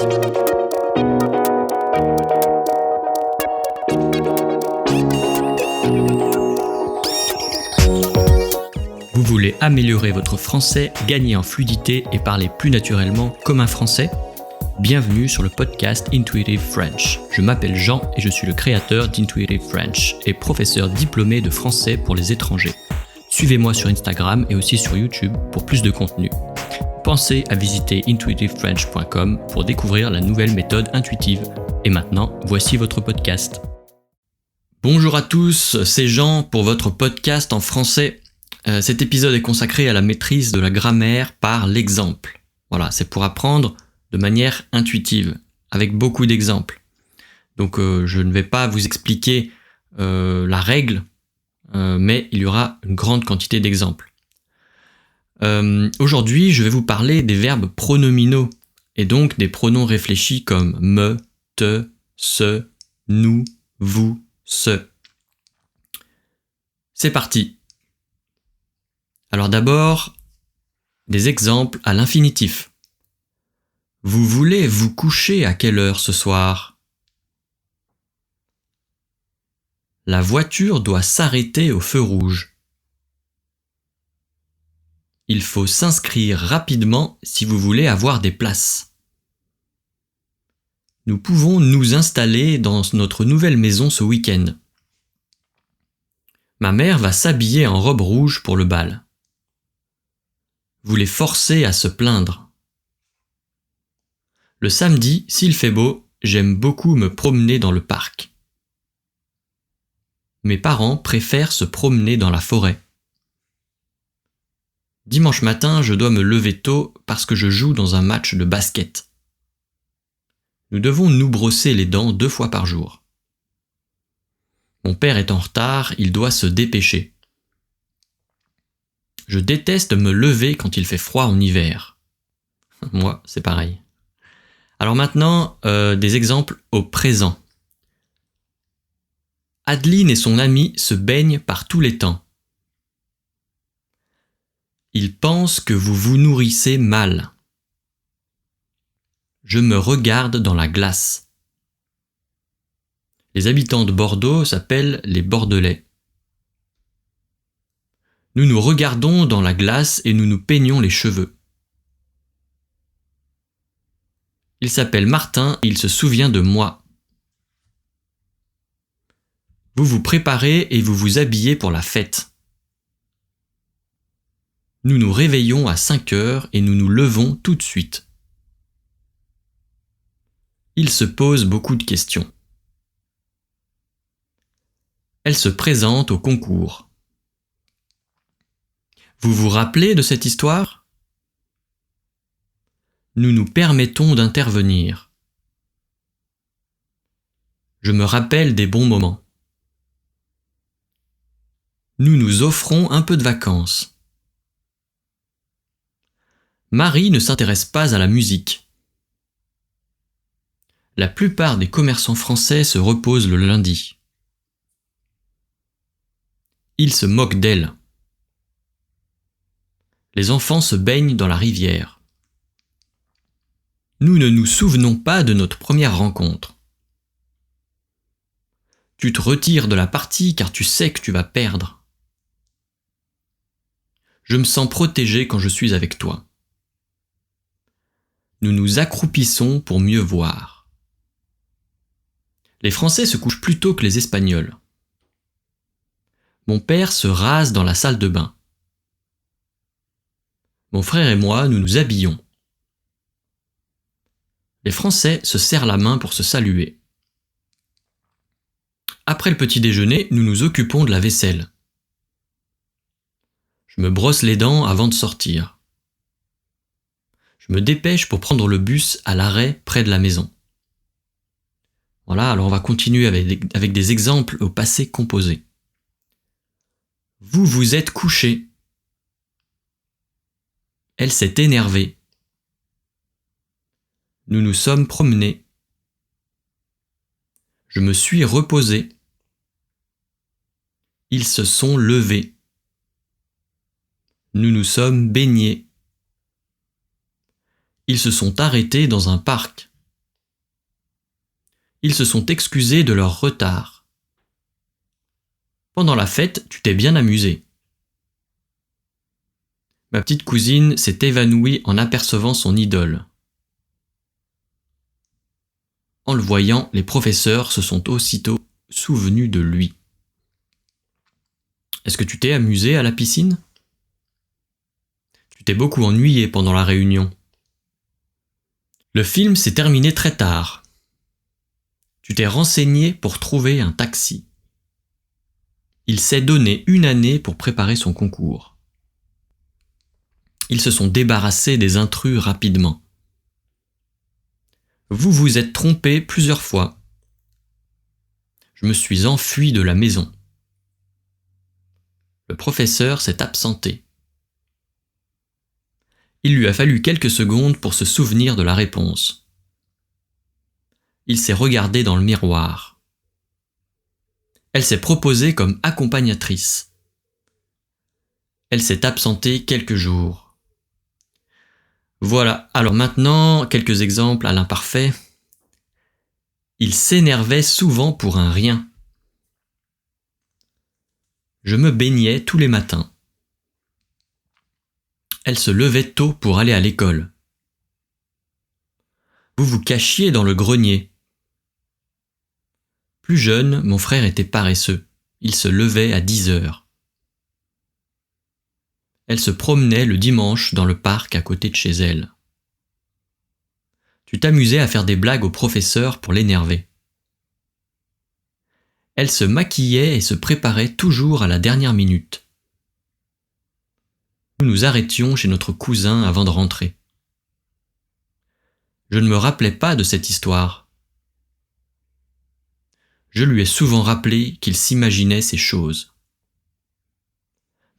Vous voulez améliorer votre français, gagner en fluidité et parler plus naturellement comme un français ? Bienvenue sur le podcast Intuitive French. Je m'appelle Jean et je suis le créateur d'Intuitive French et professeur diplômé de français pour les étrangers. Suivez-moi sur Instagram et aussi sur YouTube pour plus de contenu. Pensez à visiter intuitivefrench.com pour découvrir la nouvelle méthode intuitive. Et maintenant, voici votre podcast. Bonjour à tous, c'est Jean pour votre podcast en français. Cet épisode est consacré à la maîtrise de la grammaire par l'exemple. Voilà, c'est pour apprendre de manière intuitive, avec beaucoup d'exemples. Donc je ne vais pas vous expliquer la règle, mais il y aura une grande quantité d'exemples. Aujourd'hui, je vais vous parler des verbes pronominaux, et donc des pronoms réfléchis comme me, te, ce, nous, vous, ce. C'est parti. Alors d'abord, des exemples à l'infinitif. Vous voulez vous coucher à quelle heure ce soir ? La voiture doit s'arrêter au feu rouge. Il faut s'inscrire rapidement si vous voulez avoir des places. Nous pouvons nous installer dans notre nouvelle maison ce week-end. Ma mère va s'habiller en robe rouge pour le bal. Vous les forcez à se plaindre. Le samedi, s'il fait beau, j'aime beaucoup me promener dans le parc. Mes parents préfèrent se promener dans la forêt. Dimanche matin, je dois me lever tôt parce que je joue dans un match de basket. Nous devons nous brosser les dents 2 fois par jour. Mon père est en retard, il doit se dépêcher. Je déteste me lever quand il fait froid en hiver. Moi, c'est pareil. Alors maintenant, des exemples au présent. Adeline et son ami se baignent par tous les temps. Ils pensent que vous vous nourrissez mal. Je me regarde dans la glace. Les habitants de Bordeaux s'appellent les Bordelais. Nous nous regardons dans la glace et nous nous peignons les cheveux. Il s'appelle Martin et il se souvient de moi. Vous vous préparez et vous vous habillez pour la fête. Nous nous réveillons à 5 heures et nous nous levons tout de suite. Il se pose beaucoup de questions. Elle se présente au concours. Vous vous rappelez de cette histoire ? Nous nous permettons d'intervenir. Je me rappelle des bons moments. Nous nous offrons un peu de vacances. Marie ne s'intéresse pas à la musique. La plupart des commerçants français se reposent le lundi. Ils se moquent d'elle. Les enfants se baignent dans la rivière. Nous ne nous souvenons pas de notre première rencontre. Tu te retires de la partie car tu sais que tu vas perdre. Je me sens protégé quand je suis avec toi. Nous nous accroupissons pour mieux voir. Les Français se couchent plus tôt que les Espagnols. Mon père se rase dans la salle de bain. Mon frère et moi, nous nous habillons. Les Français se serrent la main pour se saluer. Après le petit déjeuner, nous nous occupons de la vaisselle. Je me brosse les dents avant de sortir. Je me dépêche pour prendre le bus à l'arrêt près de la maison. Voilà, alors on va continuer avec des exemples au passé composé. Vous vous êtes couché. Elle s'est énervée. Nous nous sommes promenés. Je me suis reposé. Ils se sont levés. Nous nous sommes baignés. Ils se sont arrêtés dans un parc. Ils se sont excusés de leur retard. Pendant la fête, tu t'es bien amusé. Ma petite cousine s'est évanouie en apercevant son idole. En le voyant, les professeurs se sont aussitôt souvenus de lui. Est-ce que tu t'es amusé à la piscine? Tu t'es beaucoup ennuyé pendant la réunion. Le film s'est terminé très tard. Tu t'es renseigné pour trouver un taxi. Il s'est donné 1 année pour préparer son concours. Ils se sont débarrassés des intrus rapidement. Vous vous êtes trompé plusieurs fois. Je me suis enfui de la maison. Le professeur s'est absenté. Il lui a fallu quelques secondes pour se souvenir de la réponse. Il s'est regardé dans le miroir. Elle s'est proposée comme accompagnatrice. Elle s'est absentée quelques jours. Voilà, alors maintenant, quelques exemples à l'imparfait. Il s'énervait souvent pour un rien. Je me baignais tous les matins. Elle se levait tôt pour aller à l'école. Vous vous cachiez dans le grenier. Plus jeune, mon frère était paresseux. Il se levait à 10 heures. Elle se promenait le dimanche dans le parc à côté de chez elle. Tu t'amusais à faire des blagues au professeur pour l'énerver. Elle se maquillait et se préparait toujours à la dernière minute. Nous nous arrêtions chez notre cousin avant de rentrer. Je ne me rappelais pas de cette histoire. Je lui ai souvent rappelé qu'il s'imaginait ces choses.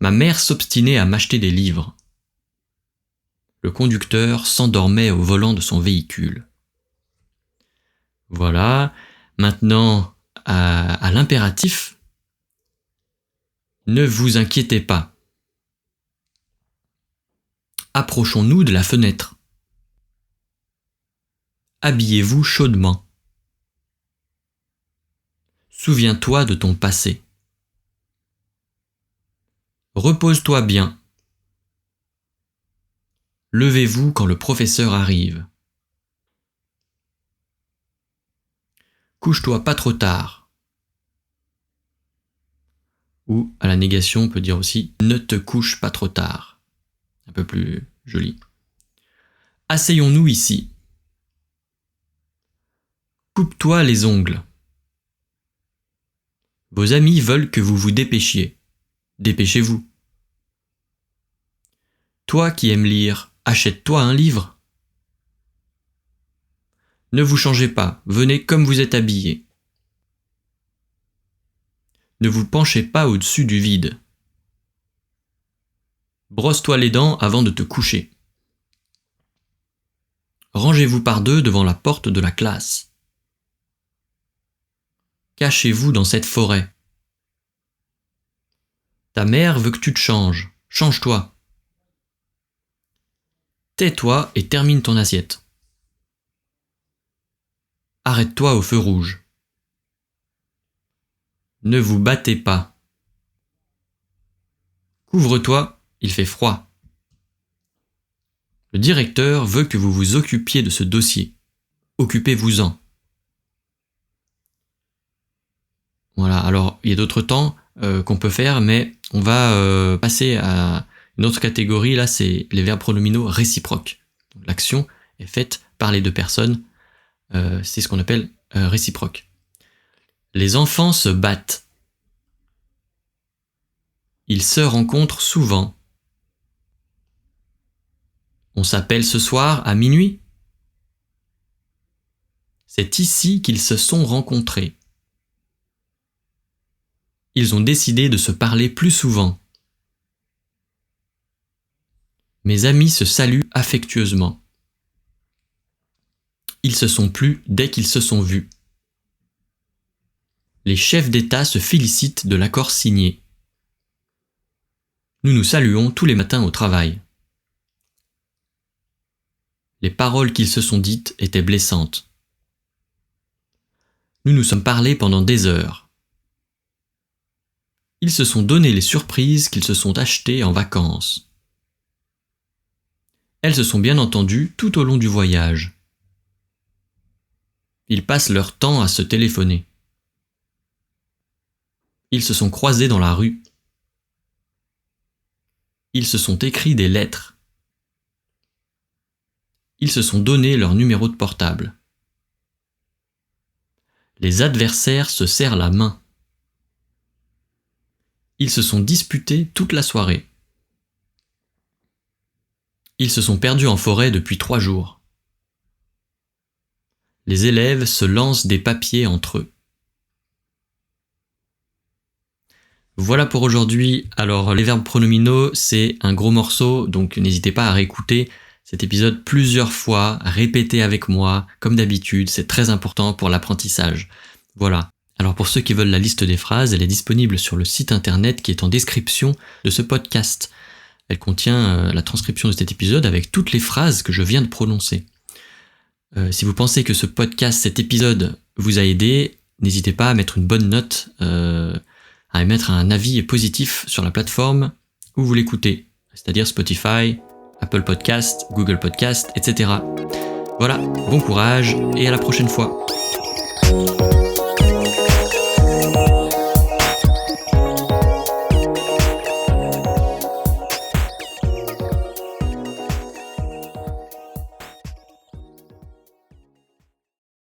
Ma mère s'obstinait à m'acheter des livres. Le conducteur s'endormait au volant de son véhicule. Voilà, maintenant à l'impératif. Ne vous inquiétez pas. Approchons-nous de la fenêtre. Habillez-vous chaudement. Souviens-toi de ton passé. Repose-toi bien. Levez-vous quand le professeur arrive. Couche-toi pas trop tard. Ou, à la négation, on peut dire aussi « ne te couche pas trop tard ». Un peu plus joli. Asseyons-nous ici. Coupe-toi les ongles. Vos amis veulent que vous vous dépêchiez. Dépêchez-vous. Toi qui aimes lire, achète-toi un livre. Ne vous changez pas, venez comme vous êtes habillé. Ne vous penchez pas au-dessus du vide. Brosse-toi les dents avant de te coucher. Rangez-vous par deux devant la porte de la classe. Cachez-vous dans cette forêt. Ta mère veut que tu te changes. Change-toi. Tais-toi et termine ton assiette. Arrête-toi au feu rouge. Ne vous battez pas. Couvre-toi, il fait froid. Le directeur veut que vous vous occupiez de ce dossier. Occupez-vous-en. Voilà, alors il y a d'autres temps qu'on peut faire, mais on va passer à une autre catégorie. Là, c'est les verbes pronominaux réciproques. Donc, l'action est faite par les deux personnes. C'est ce qu'on appelle réciproque. Les enfants se battent. Ils se rencontrent souvent. On s'appelle ce soir à minuit. C'est ici qu'ils se sont rencontrés. Ils ont décidé de se parler plus souvent. Mes amis se saluent affectueusement. Ils se sont plu dès qu'ils se sont vus. Les chefs d'État se félicitent de l'accord signé. Nous nous saluons tous les matins au travail. Les paroles qu'ils se sont dites étaient blessantes. Nous nous sommes parlé pendant des heures. Ils se sont donné les surprises qu'ils se sont achetées en vacances. Elles se sont bien entendues tout au long du voyage. Ils passent leur temps à se téléphoner. Ils se sont croisés dans la rue. Ils se sont écrits des lettres. Ils se sont donné leur numéro de portable. Les adversaires se serrent la main. Ils se sont disputés toute la soirée. Ils se sont perdus en forêt depuis 3 jours. Les élèves se lancent des papiers entre eux. Voilà pour aujourd'hui. Alors les verbes pronominaux, c'est un gros morceau, donc n'hésitez pas à réécouter cet épisode plusieurs fois, à répéter avec moi, comme d'habitude, c'est très important pour l'apprentissage. Voilà. Alors pour ceux qui veulent la liste des phrases, elle est disponible sur le site internet qui est en description de ce podcast. Elle contient la transcription de cet épisode avec toutes les phrases que je viens de prononcer. Si vous pensez que ce podcast, cet épisode vous a aidé, n'hésitez pas à mettre une bonne note, à émettre un avis positif sur la plateforme où vous l'écoutez, c'est-à-dire Spotify, Apple Podcast, Google Podcast, etc. Voilà, bon courage et à la prochaine fois.